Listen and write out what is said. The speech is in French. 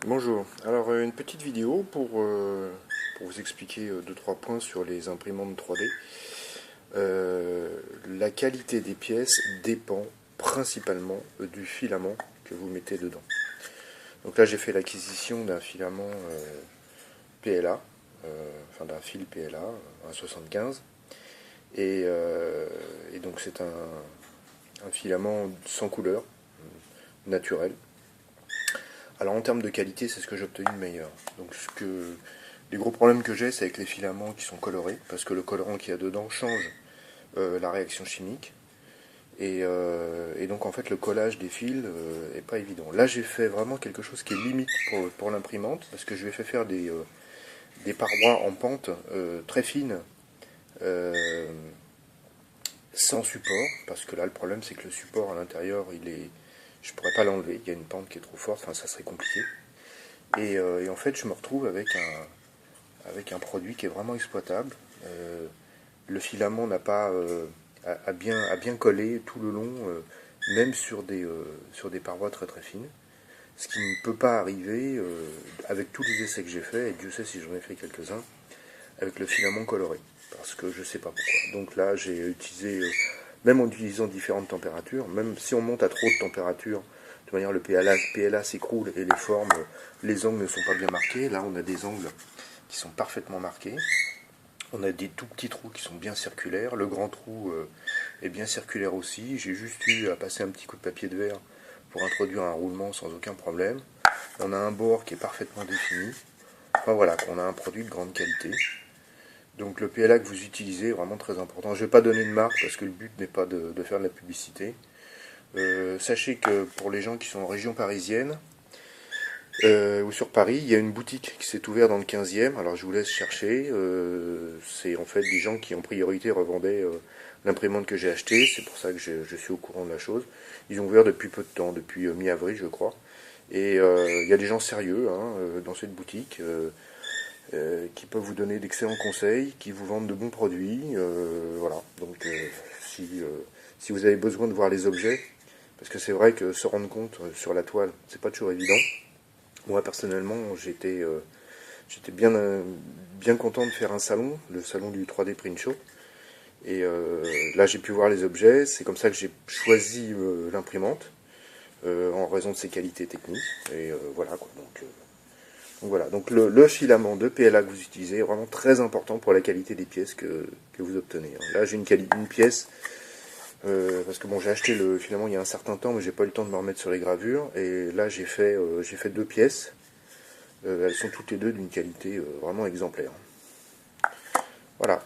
Bonjour, alors une petite vidéo pour vous expliquer 2-3 points sur les imprimantes 3D. La qualité des pièces dépend principalement du filament que vous mettez dedans. Donc là j'ai fait l'acquisition d'un filament PLA, enfin d'un fil PLA, un 75, et donc c'est un filament sans couleur, naturel. Alors en termes de qualité, c'est ce que j'ai obtenu de meilleur. Donc les gros problèmes que j'ai, c'est avec les filaments qui sont colorés, parce que le colorant qu'il y a dedans change la réaction chimique. Et donc en fait le collage des fils est pas évident. Là j'ai fait vraiment quelque chose qui est limite pour l'imprimante, parce que je lui ai fait faire des parois en pente très fines, euh, sans support, parce que là le problème c'est que le support à l'intérieur je pourrais pas l'enlever, il y a une pente qui est trop forte, enfin ça serait compliqué. Et en fait, je me retrouve avec un produit qui est vraiment exploitable. Le filament n'a pas a bien collé tout le long, même sur des parois très très fines. Ce qui ne peut pas arriver avec tous les essais que j'ai faits, et Dieu sait si j'en ai fait quelques-uns, avec le filament coloré. Parce que je ne sais pas pourquoi. Donc là, j'ai utilisé, même en utilisant différentes températures, même si on monte à trop de température, de manière le PLA s'écroule et les formes, les angles ne sont pas bien marqués. Là, on a des angles qui sont parfaitement marqués. On a des tout petits trous qui sont bien circulaires. Le grand trou est bien circulaire aussi. J'ai juste eu à passer un petit coup de papier de verre pour introduire un roulement sans aucun problème. On a un bord qui est parfaitement défini. Enfin voilà, on a un produit de grande qualité. Donc le PLA que vous utilisez est vraiment très important. Je ne vais pas donner de marque parce que le but n'est pas de faire de la publicité. Sachez que pour les gens qui sont en région parisienne ou sur Paris, il y a une boutique qui s'est ouverte dans le 15e. Alors je vous laisse chercher. C'est en fait des gens qui en priorité revendaient l'imprimante que j'ai achetée. C'est pour ça que je suis au courant de la chose. Ils ont ouvert depuis peu de temps, depuis mi-avril je crois. Et il y a des gens sérieux dans cette boutique. Qui peuvent vous donner d'excellents conseils, qui vous vendent de bons produits. Voilà. Donc si vous avez besoin de voir les objets, parce que c'est vrai que se rendre compte sur la toile, c'est pas toujours évident. Moi personnellement, j'étais bien content de faire un salon, le salon du 3D Print Show. Et là j'ai pu voir les objets, c'est comme ça que j'ai choisi l'imprimante, en raison de ses qualités techniques. Et voilà quoi. Donc voilà, donc le filament de PLA que vous utilisez est vraiment très important pour la qualité des pièces que vous obtenez. Là j'ai une pièce, parce que bon j'ai acheté le filament il y a un certain temps, mais j'ai pas eu le temps de me remettre sur les gravures, et là j'ai fait 2 pièces, elles sont toutes les deux d'une qualité vraiment exemplaire. Voilà.